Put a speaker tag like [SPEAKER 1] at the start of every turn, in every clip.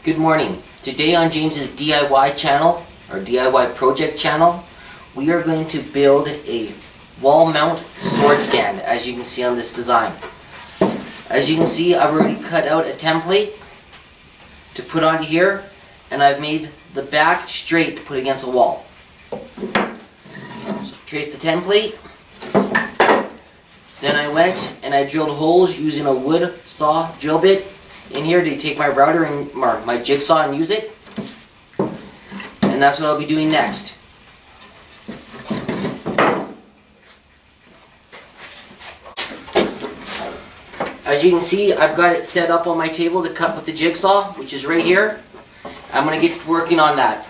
[SPEAKER 1] Good morning. Today on James's DIY channel, or DIY project channel, we are going to build a wall mount sword stand, as you can see on this design. As you can see, I've already cut out a template to put onto here, and I've made the back straight to put against the wall. So trace the template. Then I went and I drilled holes using a wood saw drill bit in here to take my router and my jigsaw and use it. And that's what I'll be doing next. As you can see, I've got it set up on my table to cut with the jigsaw, which is right here. I'm going to get working on that.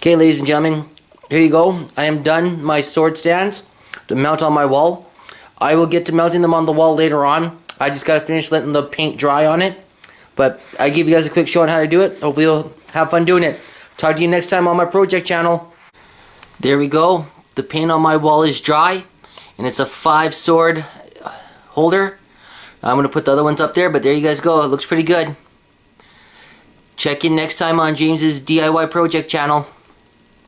[SPEAKER 1] Okay, ladies and gentlemen, here you go. I am done my sword stands to mount on my wall. I will get to mounting them on the wall later on. I just got to finish letting the paint dry on it. But I give you guys a quick show on how to do it. Hopefully you'll have fun doing it. Talk to you next time on my project channel. There we go. The paint on my wall is dry. And it's a 5 sword holder. I'm going to put the other ones up there, but there you guys go. It looks pretty good. Check in next time on James's DIY project channel.